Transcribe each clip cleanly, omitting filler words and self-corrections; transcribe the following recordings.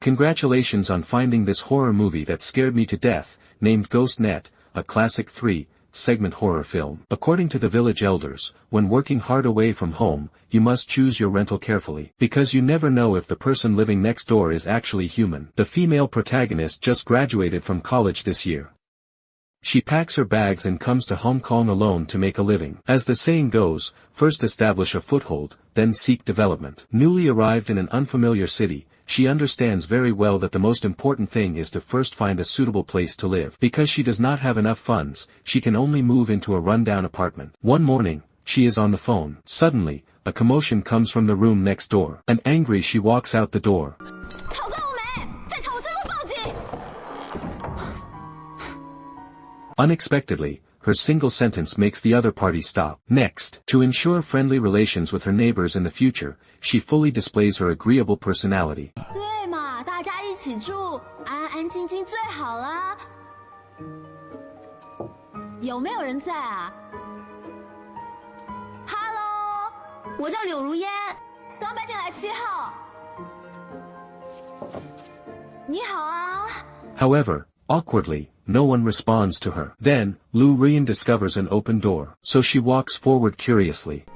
Congratulations on finding this horror movie that scared me to death, named Ghost Net, a classic 3-segment horror film. According to the village elders, when working hard away from home, you must choose your rental carefully, because you never know if the person living next door is actually human. The female protagonist just graduated from college this year. She packs her bags and comes to Hong Kong alone to make a living. As the saying goes, first establish a foothold, then seek development. Newly arrived in an unfamiliar city, she understands very well that the most important thing is to first find a suitable place to live. Because she does not have enough funds, she can only move into a rundown apartment. One morning, she is on the phone. Suddenly, a commotion comes from the room next door. And angry, she walks out the door. Unexpectedly, her single sentence makes the other party stop. Next, to ensure friendly relations with her neighbors in the future, she fully displays her agreeable personality. However, awkwardly, no one responds to her. Then, Lu Ruiyan discovers an open door, so she walks forward curiously.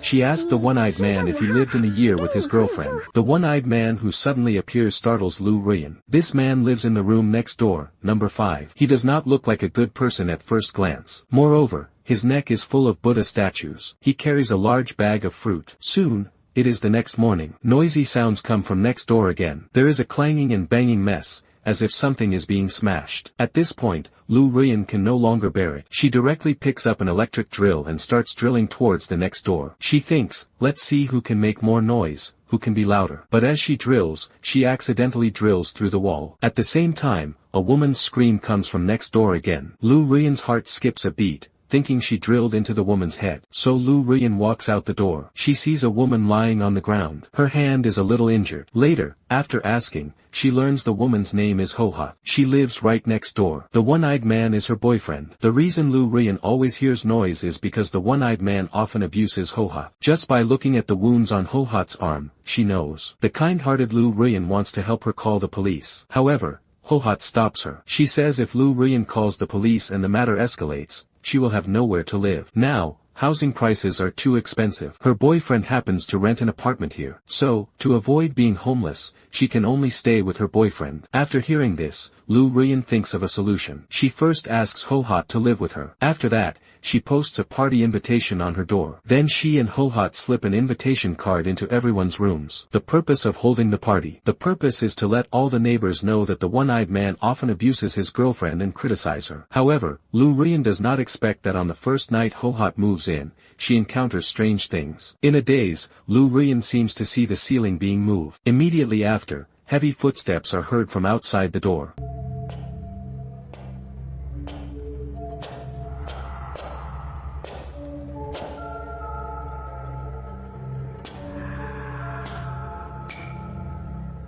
She asked the one-eyed man if he lived in a year with his girlfriend. The one-eyed man who suddenly appears startles Lu Ruiyan. This man lives in the room next door, number 5. He does not look like a good person at first glance. Moreover, his neck is full of Buddha statues. He carries a large bag of fruit. Soon, it is the next morning. Noisy sounds come from next door again. There is a clanging and banging mess, as if something is being smashed. At this point, Lu Ruiyan can no longer bear it. She directly picks up an electric drill and starts drilling towards the next door. She thinks, let's see who can make more noise, who can be louder. But as she drills, she accidentally drills through the wall. At the same time, a woman's scream comes from next door again. Lu Ruiyan's heart skips a beat, thinking she drilled into the woman's head. So Lu Ruiyan walks out the door. She sees a woman lying on the ground. Her hand is a little injured. Later, after asking, she learns the woman's name is Hoha. She lives right next door. The one-eyed man is her boyfriend. The reason Lu Ruiyan always hears noise is because the one-eyed man often abuses Hoha. Just by looking at the wounds on Hohat's arm, she knows. The kind-hearted Lu Ruiyan wants to help her call the police. However, Hohat stops her. She says if Lu Ruiyan calls the police and the matter escalates, she will have nowhere to live. Now, housing prices are too expensive. Her boyfriend happens to rent an apartment here. So, to avoid being homeless, she can only stay with her boyfriend. After hearing this, Lu Ruiyan thinks of a solution. She first asks Hohat to live with her. After that, she posts a party invitation on her door. Then she and Hohat slip an invitation card into everyone's rooms. The purpose of holding the party. The purpose is to let all the neighbors know that the one-eyed man often abuses his girlfriend and criticize her. However, Lu Ruiyan does not expect that on the first night Hohat moves in, she encounters strange things. In a daze, Lu Ruiyan seems to see the ceiling being moved. Immediately after, heavy footsteps are heard from outside the door.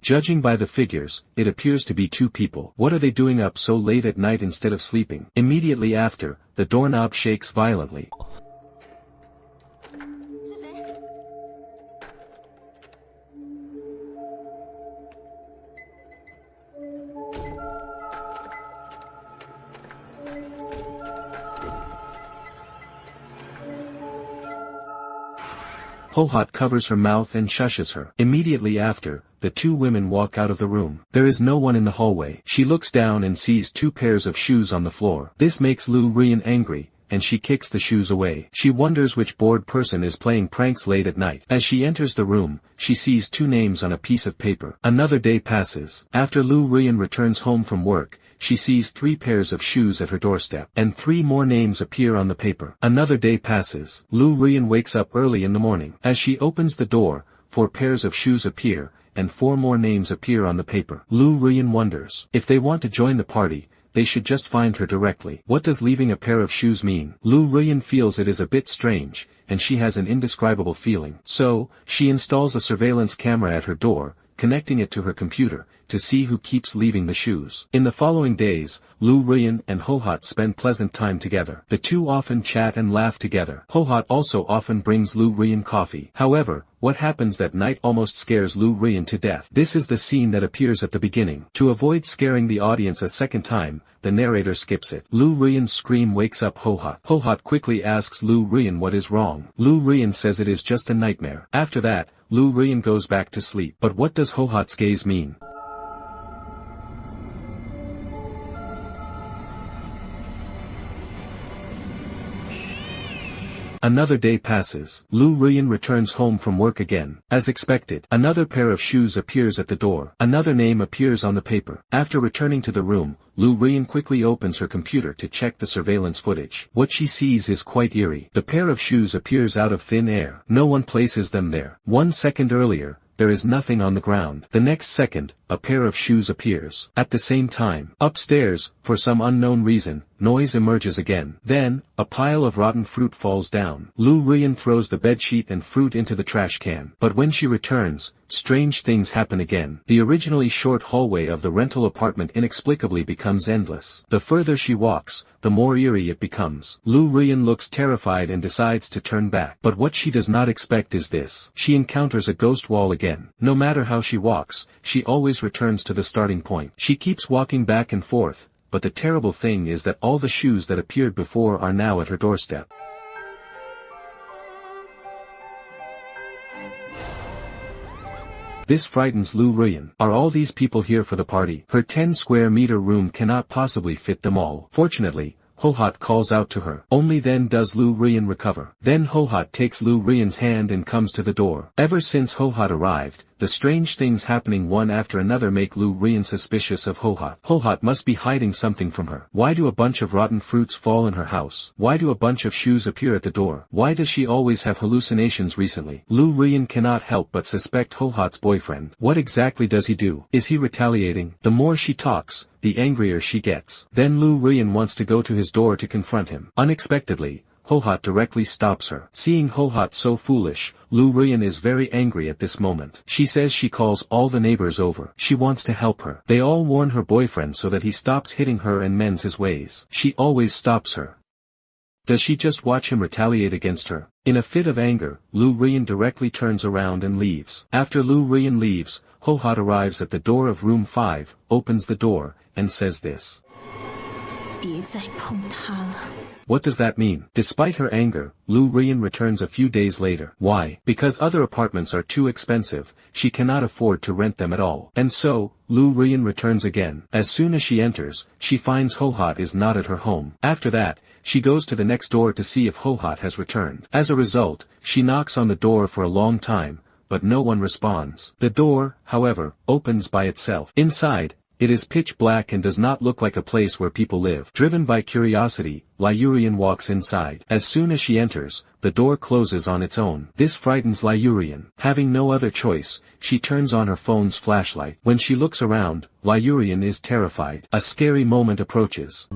Judging by the figures, it appears to be 2 people. What are they doing up so late at night instead of sleeping? Immediately after, the doorknob shakes violently. Hohat covers her mouth and shushes her. Immediately after, the 2 women walk out of the room. There is no one in the hallway. She looks down and sees 2 pairs of shoes on the floor. This makes Lu Ruiyan angry, and she kicks the shoes away. She wonders which bored person is playing pranks late at night. As she enters the room, she sees 2 names on a piece of paper. Another day passes. After Lu Ruiyan returns home from work, she sees 3 pairs of shoes at her doorstep, and 3 more names appear on the paper. Another day passes. Lu Ruiyan wakes up early in the morning. As she opens the door, 4 pairs of shoes appear, and 4 more names appear on the paper. Lu Ruiyan wonders, if they want to join the party, they should just find her directly. What does leaving a pair of shoes mean? Lu Ruiyan feels it is a bit strange, and she has an indescribable feeling. So, she installs a surveillance camera at her door, connecting it to her computer, to see who keeps leaving the shoes. In the following days, Lu Ruiyan and Hohat spend pleasant time together. The 2 often chat and laugh together. Hohat also often brings Lu Ruiyan coffee. However, what happens that night almost scares Lu Ruiyan to death. This is the scene that appears at the beginning. To avoid scaring the audience a second time, the narrator skips it. Lu Ruiyan's scream wakes up Hohat. Hohat quickly asks Lu Ruiyan what is wrong. Lu Ruiyan says it is just a nightmare. After that, Lu Ruiyan goes back to sleep. But what does Hohat's gaze mean? Another day passes. Lu Ruiyan returns home from work again. As expected, another pair of shoes appears at the door. Another name appears on the paper. After returning to the room, Lu Ruiyan quickly opens her computer to check the surveillance footage. What she sees is quite eerie. The pair of shoes appears out of thin air. No one places them there. 1 second earlier, there is nothing on the ground. The next second, a pair of shoes appears. At the same time, upstairs, for some unknown reason, noise emerges again. Then, a pile of rotten fruit falls down. Lu Ruiyan throws the bedsheet and fruit into the trash can. But when she returns, strange things happen again. The originally short hallway of the rental apartment inexplicably becomes endless. The further she walks, the more eerie it becomes. Lu Ruiyan looks terrified and decides to turn back. But what she does not expect is this. She encounters a ghost wall again. No matter how she walks, she always returns to the starting point. She keeps walking back and forth, but the terrible thing is that all the shoes that appeared before are now at her doorstep. This frightens Lu Ruiyan. Are all these people here for the party? Her 10-square-meter room cannot possibly fit them all. Fortunately, Hohat calls out to her. Only then does Lu Ruiyan recover. Then Hohat takes Lu Ruiyan's hand and comes to the door. Ever since Hohat arrived, the strange things happening one after another make Lu Ruiyan suspicious of Hohat. Hohat must be hiding something from her. Why do a bunch of rotten fruits fall in her house? Why do a bunch of shoes appear at the door? Why does she always have hallucinations recently? Lu Ruiyan cannot help but suspect Hohat's boyfriend. What exactly does he do? Is he retaliating? The more she talks, the angrier she gets. Then Lu Ruiyan wants to go to his door to confront him. Unexpectedly, Hohat directly stops her. Seeing Hohat so foolish, Lu Ruiyan is very angry at this moment. She says she calls all the neighbors over. She wants to help her. They all warn her boyfriend so that he stops hitting her and mends his ways. She always stops her. Does she just watch him retaliate against her? In a fit of anger, Lu Ruiyan directly turns around and leaves. After Lu Ruiyan leaves, Hohat arrives at the door of room 5, opens the door, and says this. 别再碰它了. What does that mean? Despite her anger, Lu Ruiyan returns a few days later. Why? Because other apartments are too expensive, she cannot afford to rent them at all. And so, Lu Ruiyan returns again. As soon as she enters, she finds Hohat is not at her home. After that, she goes to the next door to see if Hohat has returned. As a result, she knocks on the door for a long time, but no one responds. The door, however, opens by itself. Inside, it is pitch black and does not look like a place where people live. Driven by curiosity, Lu Ruiyan walks inside. As soon as she enters, the door closes on its own. This frightens Lu Ruiyan. Having no other choice, she turns on her phone's flashlight. When she looks around, Lu Ruiyan is terrified. A scary moment approaches.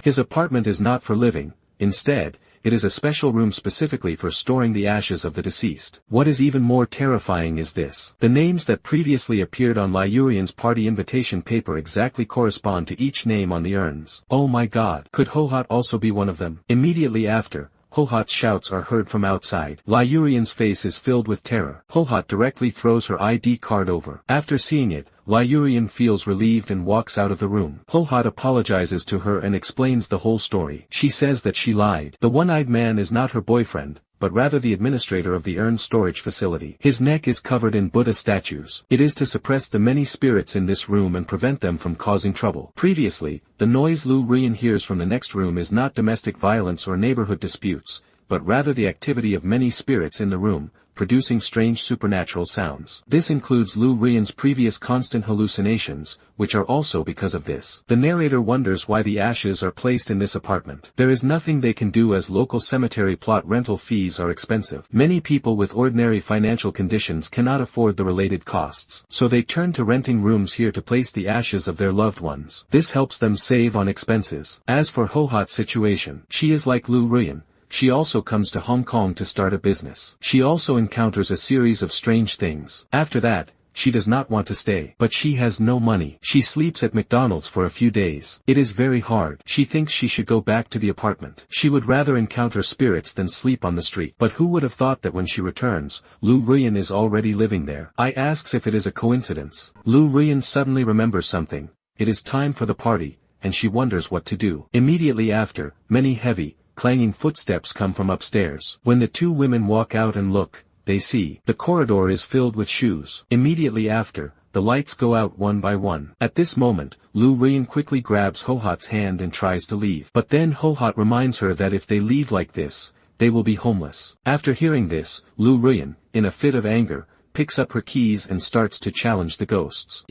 His apartment is not for living, instead, it is a special room specifically for storing the ashes of the deceased. What is even more terrifying is this. The names that previously appeared on Lu Ruiyan's party invitation paper exactly correspond to each name on the urns. Oh my god. Could Hohat also be one of them? Immediately after, Hohat's shouts are heard from outside. Lu Ruiyan's face is filled with terror. Hohat directly throws her ID card over. After seeing it, Lu Ruiyan feels relieved and walks out of the room. Hohat apologizes to her and explains the whole story. She says that she lied. The one-eyed man is not her boyfriend, but rather the administrator of the urn storage facility. His neck is covered in Buddha statues. It is to suppress the many spirits in this room and prevent them from causing trouble. Previously, the noise Lu Ruiyan hears from the next room is not domestic violence or neighborhood disputes, but rather the activity of many spirits in the room, producing strange supernatural sounds. This includes Lu Ruiyan's previous constant hallucinations, which are also because of this. The narrator wonders why the ashes are placed in this apartment. There is nothing they can do as local cemetery plot rental fees are expensive. Many people with ordinary financial conditions cannot afford the related costs, so they turn to renting rooms here to place the ashes of their loved ones. This helps them save on expenses. As for Hohat's situation, she is like Lu Ruiyan. she also comes to Hong Kong to start a business. She also encounters a series of strange things. After that, she does not want to stay. But she has no money. She sleeps at McDonald's for a few days. It is very hard. She thinks she should go back to the apartment. She would rather encounter spirits than sleep on the street. But who would have thought that when she returns, Lu Ruyan is already living there? I asks if it is a coincidence. Lu Ruyan suddenly remembers something. It is time for the party, and she wonders what to do. Immediately after, many heavy, clanging footsteps come from upstairs. When the two women walk out and look, they see the corridor is filled with shoes. Immediately after, the lights go out one by one. At this moment, Lu Ruyan quickly grabs Hohat's hand and tries to leave. But then Hohat reminds her that if they leave like this, they will be homeless. After hearing this, Lu Ruyan, in a fit of anger, picks up her keys and starts to challenge the ghosts.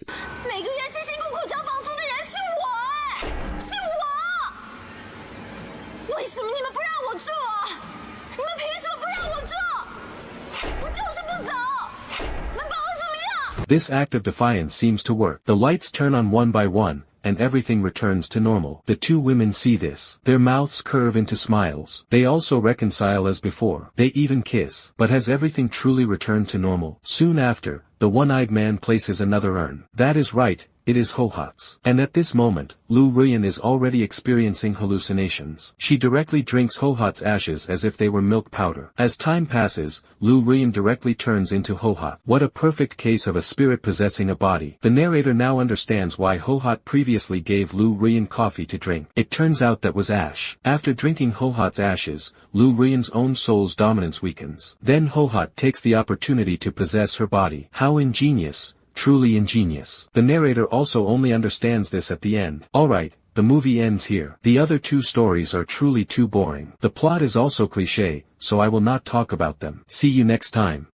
每个月辛辛苦苦交房租的人是我，是我。为什么你们不让我住？你们凭什么不让我住？我就是不走，能把我怎么样？ This act of defiance seems to work. The lights turn on one by one, and everything returns to normal. The two women see this. Their mouths curve into smiles. They also reconcile as before. They even kiss. But has everything truly returned to normal? Soon after, the one-eyed man places another urn. That is right. It is Hohat's. And at this moment, Lu Ruyan is already experiencing hallucinations. She directly drinks Hohat's ashes as if they were milk powder. As time passes, Lu Ruyan directly turns into Hohat. What a perfect case of a spirit possessing a body. The narrator now understands why Hohat previously gave Lu Ruyan coffee to drink. It turns out that was ash. After drinking Hohat's ashes, Lu Ruyan's own soul's dominance weakens. Then Hohat takes the opportunity to possess her body. How ingenious. Truly ingenious. The narrator also only understands this at the end. Alright, the movie ends here. The other two stories are truly too boring. The plot is also cliché, so I will not talk about them. See you next time.